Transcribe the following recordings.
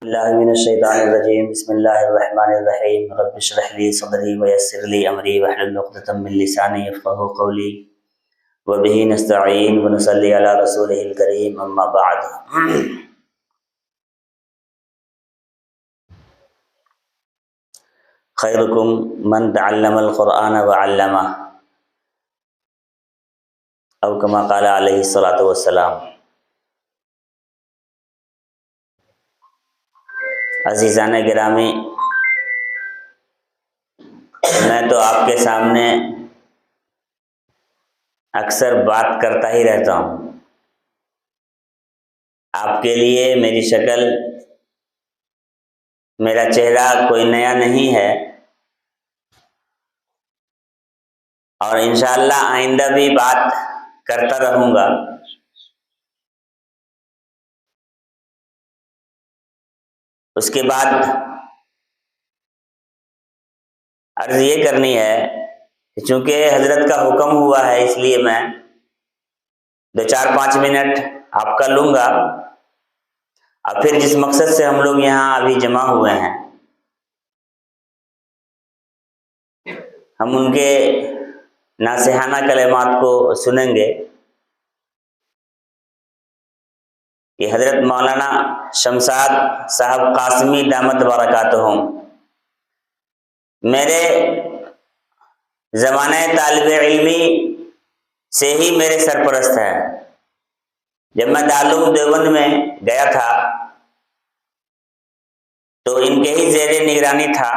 اللہ من الشیطان الرجیم بسم اللہ الرحمن الرحیم رب اشرح لی صدری ویسر لی امری واحلل عقدۃ من لسانی یفقہوا قولی وبہ نستعین ونصلی علی رسولہ الکریم اما بعد۔ خیرکم من تعلم القرآن وعلمہ او کما قال علیہ الصلاۃ والسلام۔ عزیزان گرامی، میں تو آپ کے سامنے اکثر بات کرتا ہی رہتا ہوں۔ آپ کے لیے میری شکل، میرا چہرہ کوئی نیا نہیں ہے، اور انشاءاللہ آئندہ بھی بات کرتا رہوں گا۔ اس کے بعد عرض یہ کرنی ہے کہ چونکہ حضرت کا حکم ہوا ہے، اس لیے میں 2-4-5 منٹ آپ کا لوں گا، اور پھر جس مقصد سے ہم لوگ یہاں ابھی جمع ہوئے ہیں، ہم ان کے ناصحانہ کلمات کو سنیں گے کہ حضرت مولانا شمشاد صاحب قاسمی دامت برکاتہم میرے زمانہ طالب علمی سے ہی میرے سرپرست ہیں۔ جب میں دارالعلوم دیوبند میں گیا تھا تو ان کے ہی زیر نگرانی تھا،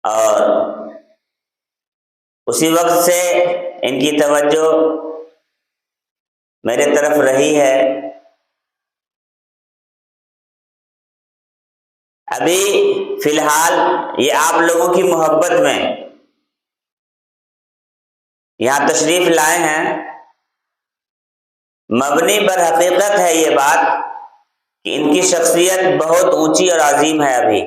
اور اسی وقت سے ان کی توجہ میرے طرف رہی ہے۔ ابھی فی الحال یہ آپ لوگوں کی محبت میں یہاں تشریف لائے ہیں۔ مبنی بر حقیقت ہے یہ بات کہ ان کی شخصیت بہت اونچی اور عظیم ہے۔ ابھی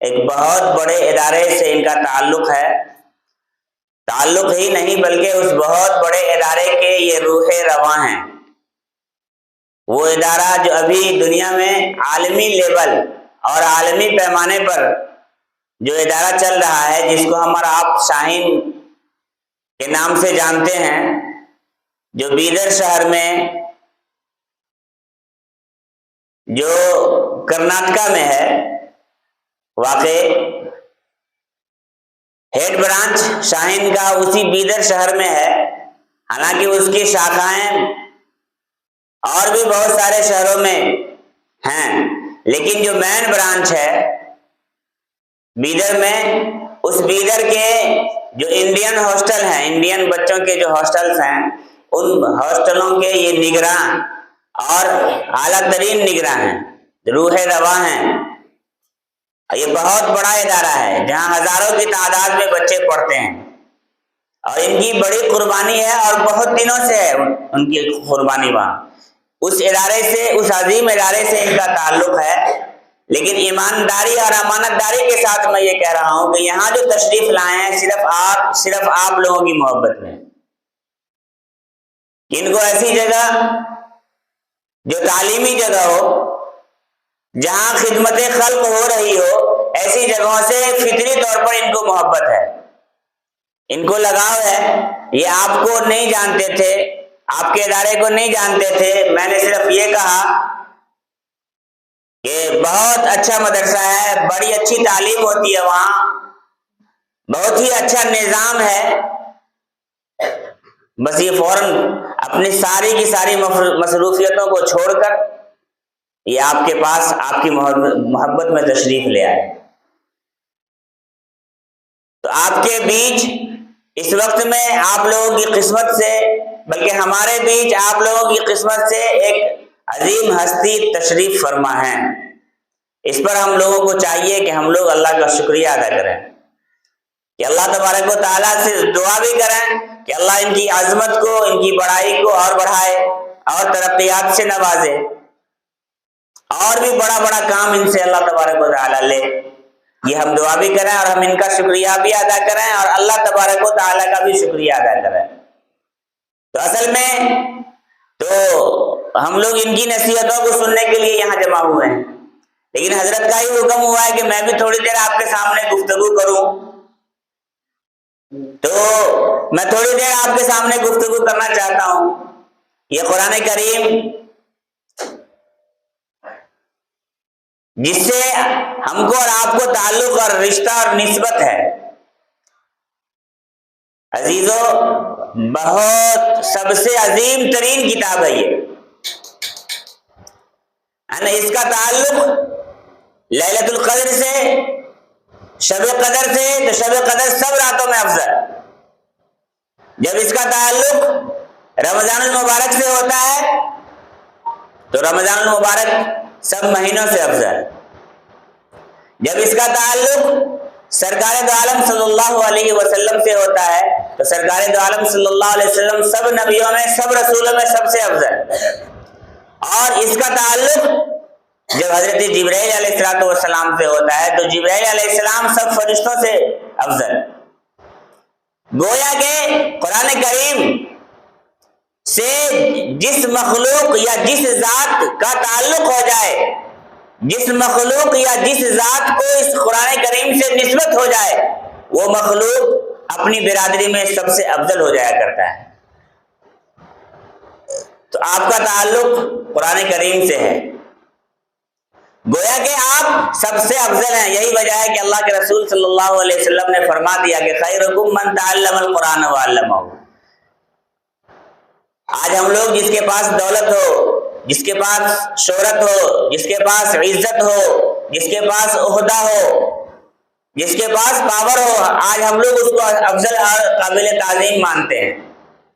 ایک بہت بڑے ادارے سے ان کا تعلق ہے، تعلق ہی نہیں بلکہ اس بہت بڑے ادارے کے یہ روح رواں ہیں۔ وہ ادارہ جو ابھی دنیا میں عالمی لیول اور عالمی پیمانے پر جو ادارہ چل رہا ہے، جس کو ہم اور آپ شاہین کے نام سے جانتے ہیں، جو بیدر شہر میں، جو کرناٹکا میں ہے واقع، ہیڈ برانچ شاہین کا اسی بیدر شہر میں ہے۔ حالانکہ اس کی شاخائیں اور بھی بہت سارے شہروں میں ہیں، لیکن جو مین برانچ ہے بیدر میں، اس بیدر کے جو انڈین ہاسٹل ہیں، انڈین بچوں کے جو ہاسٹلز ہیں، ان ہاسٹلوں کے یہ نگراں اور اعلیٰ ترین نگراں ہیں، روح رواں ہیں۔ یہ بہت بڑا ادارہ ہے جہاں ہزاروں کی تعداد میں بچے پڑھتے ہیں، اور ان کی بڑی قربانی ہے، اور بہت دنوں سے ہے ان کی قربانی وہاں۔ اس ادارے سے، اس عظیم ادارے سے ان کا تعلق ہے، لیکن ایمانداری اور امانت داری کے ساتھ میں یہ کہہ رہا ہوں کہ یہاں جو تشریف لائے ہیں صرف آپ لوگوں کی محبت میں۔ ان کو ایسی جگہ جو تعلیمی جگہ ہو، جہاں خدمت خلق ہو رہی ہو، ایسی جگہوں سے فطری طور پر ان کو محبت ہے، ان کو لگاؤ ہے۔ یہ آپ کو نہیں جانتے تھے، آپ کے ادارے کو نہیں جانتے تھے، میں نے صرف یہ کہا کہ بہت اچھا مدرسہ ہے، بڑی اچھی تعلیم ہوتی ہے وہاں، بہت ہی اچھا نظام ہے، بس یہ فوراً اپنی ساری کی ساری مصروفیتوں کو چھوڑ کر یہ آپ کے پاس، آپ کی محبت میں تشریف لے آئے۔ تو آپ کے بیچ اس وقت میں آپ لوگوں کی قسمت سے، بلکہ ہمارے بیچ آپ لوگوں کی قسمت سے ایک عظیم ہستی تشریف فرما ہے۔ اس پر ہم لوگوں کو چاہیے کہ ہم لوگ اللہ کا شکریہ ادا کریں، کہ اللہ تبارک و تعالیٰ سے دعا بھی کریں کہ اللہ ان کی عظمت کو، ان کی بڑائی کو اور بڑھائے، اور ترقیات سے نوازے، اور بھی بڑا بڑا کام ان سے اللہ تبارک و تعالیٰ لے۔ یہ ہم دعا بھی کریں، اور ہم ان کا شکریہ بھی ادا کریں، اور اللہ تبارک و تعالیٰ کا بھی شکریہ ادا کریں۔ تو اصل میں تو ہم لوگ ان کی نصیحتوں کو سننے کے لیے یہاں جمع ہوئے ہیں، لیکن حضرت کا ہی حکم ہوا ہے کہ میں بھی تھوڑی دیر آپ کے سامنے گفتگو کروں، تو میں تھوڑی دیر آپ کے سامنے گفتگو کرنا چاہتا ہوں۔ یہ قرآن کریم جس سے ہم کو اور آپ کو تعلق اور رشتہ اور نسبت ہے، عزیزو بہت سب سے عظیم ترین کتاب ہے یہ، اس کا تعلق لیلۃ القدر سے، شب قدر سے، تو شب قدر سب راتوں میں افضل، جب اس کا تعلق رمضان المبارک سے ہوتا ہے تو رمضان المبارک سب مہینوں سے افضل، جب اس کا تعلق سرکار دو عالم صلی اللہ علیہ وسلم سے ہوتا ہے تو سرکار دو عالم صلی اللہ علیہ وسلم سب نبیوں میں، سب رسولوں میں سب سے افضل، اور اس کا تعلق جب حضرت جبرائیل علیہ السلام سے ہوتا ہے تو جبرائیل علیہ السلام سب فرشتوں سے افضل۔ گویا کہ قرآن کریم سے جس مخلوق یا جس ذات کا تعلق ہو جائے، جس مخلوق یا جس ذات کو اس قرآن کریم سے نسبت ہو جائے، وہ مخلوق اپنی برادری میں سب سے افضل ہو جایا کرتا ہے۔ تو آپ کا تعلق قرآن کریم سے ہے، گویا کہ آپ سب سے افضل ہیں۔ یہی وجہ ہے کہ اللہ کے رسول صلی اللہ علیہ وسلم نے فرما دیا کہ خیرکم من تعلم القرآن وعلمہ۔ آج ہم لوگ جس کے پاس دولت ہو، جس کے پاس شہرت ہو، جس کے پاس عزت ہو، جس کے پاس عہدہ ہو، جس کے پاس پاور ہو، آج ہم لوگ اس کو افضل اور قابل تعظیم مانتے ہیں۔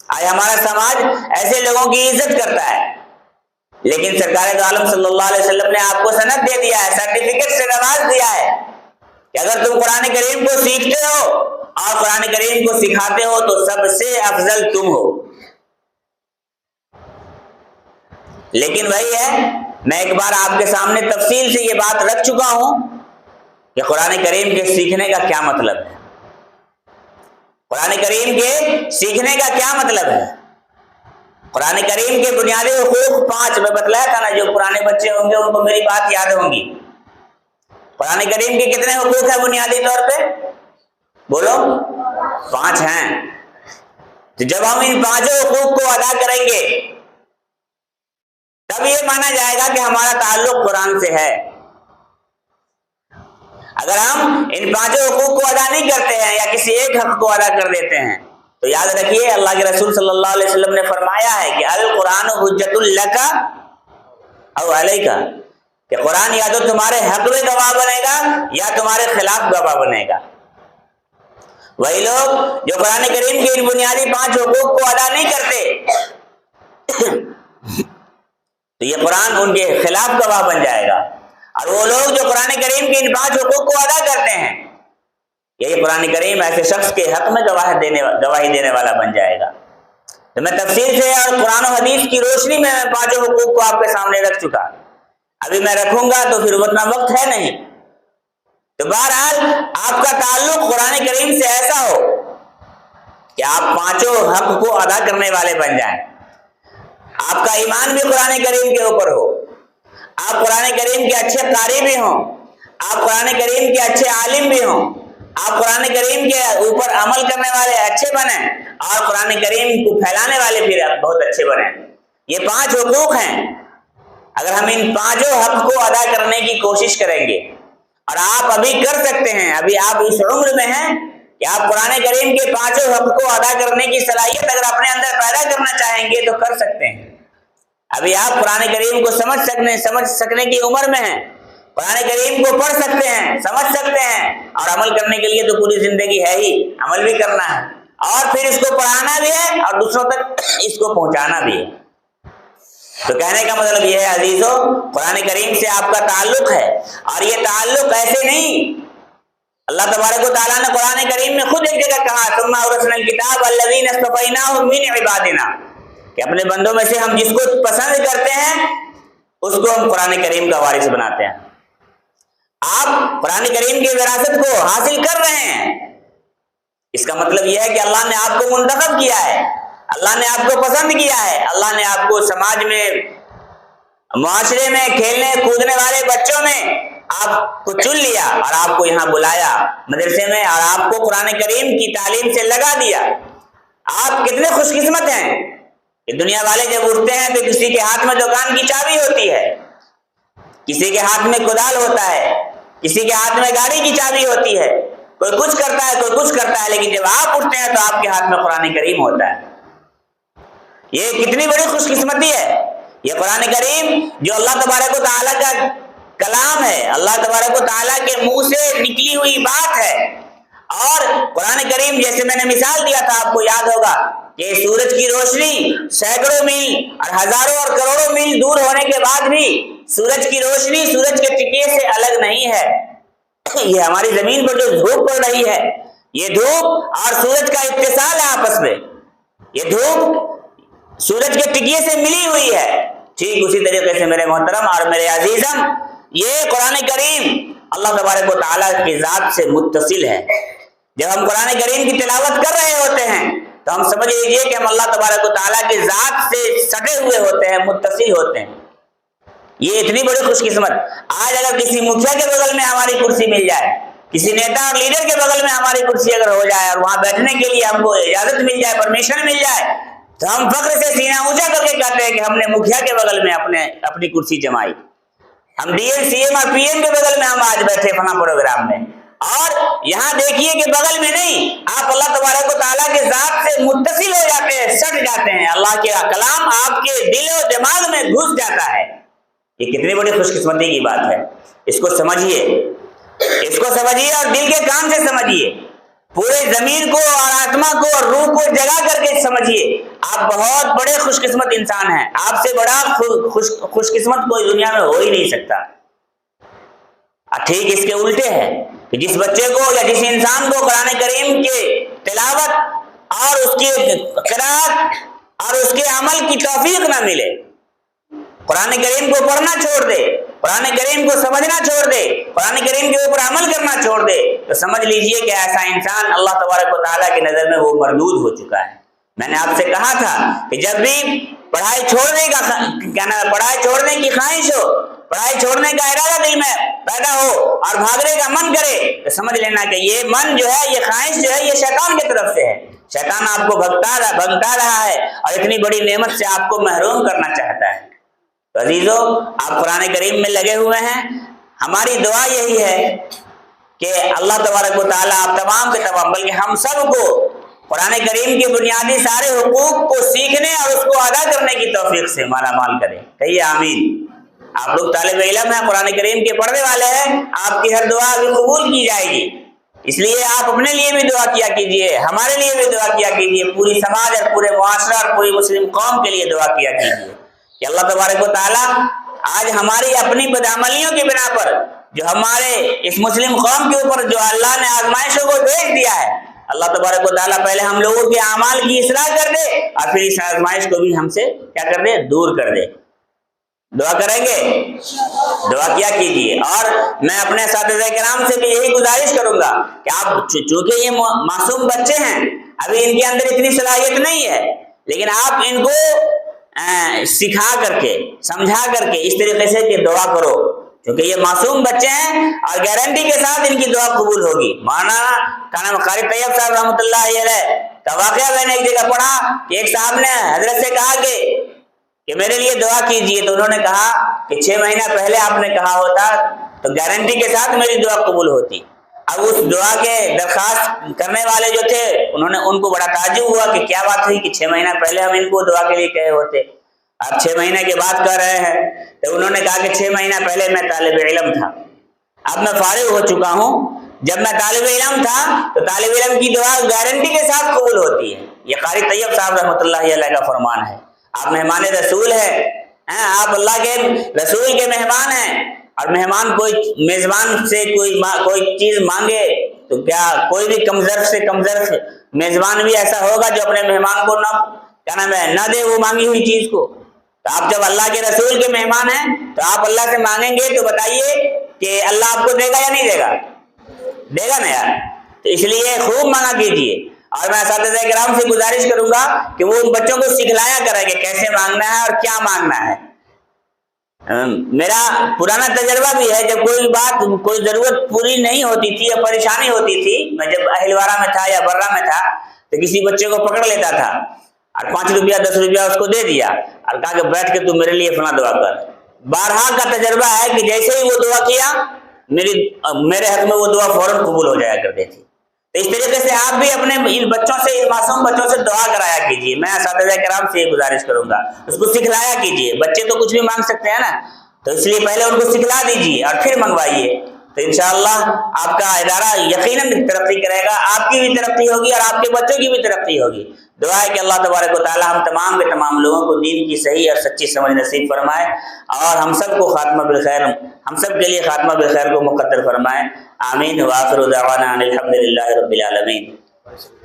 آج ہمارا سماج ایسے لوگوں کی عزت کرتا ہے، لیکن سرکار دو عالم صلی اللہ علیہ وسلم نے آپ کو سند دے دیا ہے، سرٹیفکیٹ سے نواز دیا ہے کہ اگر تم قرآن کریم کو سیکھتے ہو اور قرآن کریم کو سکھاتے ہو تو سب سے افضل تم ہو۔ لیکن وہی ہے، میں ایک بار آپ کے سامنے تفصیل سے یہ بات رکھ چکا ہوں کہ قرآن کریم کے سیکھنے کا کیا مطلب ہے، قرآن کریم کے سیکھنے کا کیا مطلب ہے۔ قرآن کریم کے بنیادی حقوق 5 میں بتلایا تھا نا، جو پرانے بچے ہوں گے ان کو میری بات یاد ہوں گی۔ قرآن کریم کے کتنے حقوق ہیں بنیادی طور پہ؟ بولو، 5 ہیں۔ تو جب ہم ان 5 حقوق کو ادا کریں گے تب یہ مانا جائے گا کہ ہمارا تعلق قرآن سے ہے۔ اگر ہم ان 5 حقوق کو ادا نہیں کرتے ہیں یا کسی ایک حق کو ادا کر دیتے ہیں تو یاد رکھیے اللہ کے رسول صلی اللہ علیہ وسلم نے فرمایا ہے کہ القرآن حجت لک او علیک، کہ قرآن یا تو تمہارے حق میں گواہ بنے گا یا تمہارے خلاف گواہ بنے گا۔ وہی لوگ جو قرآن کریم کے ان بنیادی 5 حقوق کو ادا نہیں کرتے تو یہ قرآن ان کے خلاف گواہ بن جائے گا، اور وہ لوگ جو قرآن کریم کے ان 5 حقوق کو ادا کرتے ہیں، یہی قرآن کریم ایسے شخص کے حق میں گواہی دینے والا بن جائے گا۔ تو میں تفصیل سے اور قرآن و حدیث کی روشنی میں 5 حقوق کو آپ کے سامنے رکھ چکا، ابھی میں رکھوں گا تو پھر اتنا وقت ہے نہیں۔ تو بہرحال آپ کا تعلق قرآن کریم سے ایسا ہو کہ آپ 5 حق کو ادا کرنے والے بن جائیں، آپ کا ایمان بھی قرآن کریم کے اوپر ہو، آپ قرآن کریم کے اچھے قاری بھی ہوں، آپ قرآن کریم کے اچھے عالم بھی ہوں، آپ قرآن کریم کے اوپر عمل کرنے والے اچھے بنیں، اور قرآن کریم کو پھیلانے والے پھر بہت اچھے بنیں۔ یہ 5 حقوق ہیں، اگر ہم ان 5 حق کو ادا کرنے کی کوشش کریں گے، اور آپ ابھی کر سکتے ہیں، ابھی آپ اس عمر میں ہیں کہ آپ قرآن کریم کے 5 حق کو ادا کرنے کی صلاحیت اگر اپنے اندر پیدا کرنا چاہیں گے تو کر سکتے ہیں۔ ابھی آپ قرآن کریم کو سمجھ سکنے کی عمر میں ہیں، قرآن کریم کو پڑھ سکتے ہیں، سمجھ سکتے ہیں، اور عمل کرنے کے لیے تو پوری زندگی ہے ہی، عمل بھی کرنا ہے، اور پھر اس کو پڑھانا بھی ہے اور دوسروں تک اس کو پہنچانا بھی ہے۔ تو کہنے کا مطلب یہ ہے عزیزو، قرآن کریم سے آپ کا تعلق ہے، اور یہ تعلق ایسے نہیں، اللہ تبارک و تعالیٰ نے قرآن کریم میں خود ایک جگہ کہا ثم اورثنا الکتاب الذین اصطفیناہم من عبادنا، کہ اپنے بندوں میں سے ہم جس کو پسند کرتے ہیں اس کو ہم قرآن کریم کا وارث بناتے ہیں۔ آپ قرآن کریم کی وراثت کو حاصل کر رہے ہیں، اس کا مطلب یہ ہے کہ اللہ نے آپ کو منتخب کیا ہے، اللہ نے آپ کو پسند کیا ہے، اللہ نے آپ کو سماج میں معاشرے میں کھیلنے کودنے والے بچوں میں آپ کو چن لیا اور آپ کو یہاں بلایا مدرسے میں اور آپ کو قرآن کریم کی تعلیم سے لگا دیا. آپ کتنے خوش قسمت ہیں کہ دنیا والے جب اٹھتے ہیں تو کسی کے ہاتھ میں دکان کی چابی ہوتی ہے, کسی کے ہاتھ میں کدال ہوتا ہے, کسی کے ہاتھ میں گاڑی کی چابی ہوتی ہے, کوئی کچھ کرتا ہے کوئی کچھ کرتا ہے, لیکن جب آپ اٹھتے ہیں تو آپ کے ہاتھ میں قرآن کریم ہوتا ہے. یہ کتنی بڑی خوش قسمتی ہے. یہ قرآن کریم جو اللہ تبارک و تعالیٰ کا کلام ہے, اللہ تبارک و تعالیٰ کے منہ سے نکلی ہوئی بات ہے. اور قرآن کریم جیسے میں نے مثال دیا تھا, آپ کو یاد ہوگا کہ سورج کی روشنی سینکڑوں میل اور ہزاروں اور کروڑوں میل دور ہونے کے بعد بھی سورج کی روشنی سورج کے ٹکے سے الگ نہیں ہے. یہ ہماری زمین پر جو دھوپ پڑ رہی ہے, یہ دھوپ اور سورج کا اتصال ہے آپس میں, یہ دھوپ سورج کے ٹکیے سے ملی ہوئی ہے. ٹھیک اسی طریقے سے میرے محترم اور میرے عزیزم, یہ قرآن کریم اللہ تبارک و تعالیٰ کی ذات سے متصل ہے. جب ہم قرآن کریم کی تلاوت کر رہے ہوتے ہیں تو ہم سمجھ لیجئے کہ ہم اللہ تبارک و تعالیٰ کی ذات سے سٹے ہوئے ہوتے ہیں, متصل ہوتے ہیں. یہ اتنی بڑی خوش قسمت. آج اگر کسی مکھیا کے بغل میں ہماری کرسی مل جائے, کسی نیتا اور لیڈر کے بغل میں ہماری کرسی اگر ہو جائے اور وہاں بیٹھنے کے لیے ہم کو اجازت مل جائے, پرمیشن مل جائے, تو ہم فخر سے سینہ اونچا کر کے کہتے ہیں کہ ہم نے مکھیا کے بغل میں اپنی کرسی جمائی, ہم ڈی ایم سی ایم اور پی ایم کے بغل میں ہم آج بیٹھے فلاں پروگرام میں. اور یہاں دیکھیے کہ بغل میں نہیں, آپ اللہ تبارک و تعالیٰ کے ذات سے متصل ہو جاتے ہیں, سٹ جاتے ہیں. اللہ کے کلام آپ کے دل و دماغ میں گھس جاتا ہے. یہ کتنی بڑی خوش قسمتی کی بات ہے. اس کو سمجھیے, اس کو سمجھیے اور دل کے کان سے سمجھیے. پورے زمین کو اور آتما کو اور روح کو جگا کر کے سمجھیے. آپ بہت بڑے خوش قسمت انسان ہیں. آپ سے بڑا خوش قسمت کوئی دنیا میں ہو ہی نہیں سکتا. ٹھیک اس کے الٹے ہے کہ جس بچے کو یا جس انسان کو قرآن کریم کے تلاوت اور اس کی قرأت اور اس کے عمل کی توفیق نہ ملے, قرآن کریم کو پڑھنا چھوڑ دے, قرآن کریم کو سمجھنا چھوڑ دے, قرآن کریم کے اوپر عمل کرنا چھوڑ دے, تو سمجھ لیجئے کہ ایسا انسان اللہ تبارک و تعالیٰ کی نظر میں وہ مردود ہو چکا ہے. میں نے آپ سے کہا تھا کہ جب بھی پڑھائی چھوڑنے کی خواہش ہو, پڑھائی چھوڑنے کا ارادہ دل میں پیدا ہو اور بھاگنے کا من کرے, تو سمجھ لینا کہ یہ من جو ہے, یہ خواہش جو ہے, یہ شیطان کی طرف سے ہے. شیطان آپ کو بھگتا رہا ہے اور اتنی بڑی نعمت سے آپ کو محروم کرنا چاہتا ہے. تو عزیزو, آپ قرآن کریم میں لگے ہوئے ہیں. ہماری دعا یہی ہے کہ اللہ تبارک و تعالیٰ آپ تمام کے تمام, بلکہ ہم سب کو قرآن کریم کے بنیادی سارے حقوق کو سیکھنے اور اس کو ادا کرنے کی توفیق سے مالا مال کرے. کہیے آمین. آپ لوگ طالب علم ہیں, قرآن کریم کے پڑھنے والے ہیں, آپ کی ہر دعا بھی قبول کی جائے گی. اس لیے آپ اپنے لیے بھی دعا کیا کیجئے, ہمارے لیے بھی دعا کیا کیجئے, پوری سماج اور پورے معاشرہ اور پوری مسلم قوم کے لیے دعا کیا کیجئے کہ اللہ تبارک و تعالیٰ آج ہماری اپنی بدعملیوں کی بنا پر جو ہمارے اس مسلم قوم کے اوپر جو اللہ نے آزمائشوں کو بھیج دیا ہے, اللہ تبارک و تعالیٰ پہلے ہم لوگوں کے اعمال کی اصلاح کر دے اور پھر اس آزمائش کو بھی ہم سے کیا کر دے, دور کر دے. دعا کریں گے, دعا کیا کیجیے. اور میں اپنے اساتذہ کرام سے بھی یہی گزارش کروں گا کہ آپ چونکہ یہ معصوم بچے ہیں, ابھی ان کے اندر اتنی صلاحیت نہیں ہے, لیکن آپ ان کو سکھا کر کے سمجھا کر کے اس طریقے سے کہ دعا کرو, کیونکہ یہ معصوم بچے ہیں اور گارنٹی کے ساتھ ان کی دعا قبول ہوگی. مولانا قاری طیب صاحب رحمۃ اللہ علیہ کا واقعہ میں نے ایک جگہ پڑھا کہ ایک صاحب نے حضرت سے کہا کہ میرے لیے دعا کیجئے, تو انہوں نے کہا کہ 6 مہینہ پہلے آپ نے کہا ہوتا تو گارنٹی کے ساتھ میری دعا قبول ہوتی. اب اس دعا کے درخواست کرنے والے جو تھے ان کو بڑا تعجب ہوا کہ کیا بات ہوئی کہ 6 مہینہ پہلے ہم ان کو دعا کے لیے کہے ہوتے, اب 6 مہینے کے بعد کہہ رہے ہیں. تو انہوں نے کہا کہ 6 مہینہ پہلے میں طالب علم تھا, اب میں فارغ ہو چکا ہوں. جب میں طالب علم تھا تو طالب علم کی دعا گارنٹی کے ساتھ قبول ہوتی ہے. یہ قاری طیب صاحب رحمۃ اللہ علیہ کا فرمان ہے. آپ مہمان رسول ہیں, آپ اللہ کے رسول کے مہمان ہیں, اور مہمان کوئی میزبان سے کوئی چیز مانگے تو کیا کوئی بھی کمزور سے کمزور میزبان بھی ایسا ہوگا جو اپنے مہمان کو نہ دے وہ مانگی ہوئی چیز کو. تو آپ جب اللہ کے رسول کے مہمان ہیں تو آپ اللہ سے مانگیں گے تو بتائیے کہ اللہ آپ کو دے گا یا نہیں دے گا, دے گا نا یار. تو اس لیے خوب مانگا کیجیے. اور میں اساتذہ کرام سے گزارش کروں گا کہ وہ ان بچوں کو سکھلایا کریں کہ کیسے مانگنا ہے اور کیا مانگنا ہے. میرا پرانا تجربہ بھی ہے، جب کوئی ضرورت پوری نہیں ہوتی تھی یا پریشانی ہوتی تھی، میں جب اہلوارہ میں تھا یا برہ میں تھا تو کسی بچے کو پکڑ لیتا تھا اور 5 روپیہ 10 روپیہ اس کو دے دیا اور کہا کہ بیٹھ کے تو میرے لیے فلاں دعا کر. بارہا کا تجربہ ہے کہ جیسے ہی وہ دعا کیا میرے حق میں وہ دعا فوراً قبول ہو جایا کرتی تھی. تو اس طریقے سے آپ بھی اپنے ان بچوں سے، ان معصوم بچوں سے دعا کرایا کیجیے. میں اساتذہ کرام سے یہ گزارش کروں گا، اس کو سکھلایا کیجیے. بچے تو کچھ بھی مانگ سکتے ہیں نا، تو اس لیے پہلے ان کو سکھلا دیجیے اور پھر منگوائیے. تو انشاءاللہ آپ کا ادارہ یقیناً ترقی کرے گا، آپ کی بھی ترقی ہوگی اور آپ کے بچوں کی بھی ترقی ہوگی. دعا ہے کہ اللہ تبارک و تعالی ہم تمام کے تمام لوگوں کو دین کی صحیح اور سچی سمجھ نصیب فرمائے اور ہم سب کو خاتمہ بالخیر، ہم سب کے لیے خاتمہ بالخیر کو مقدر فرمائے. آمین. وآخر دعوانا ان الحمد للہ رب العالمین.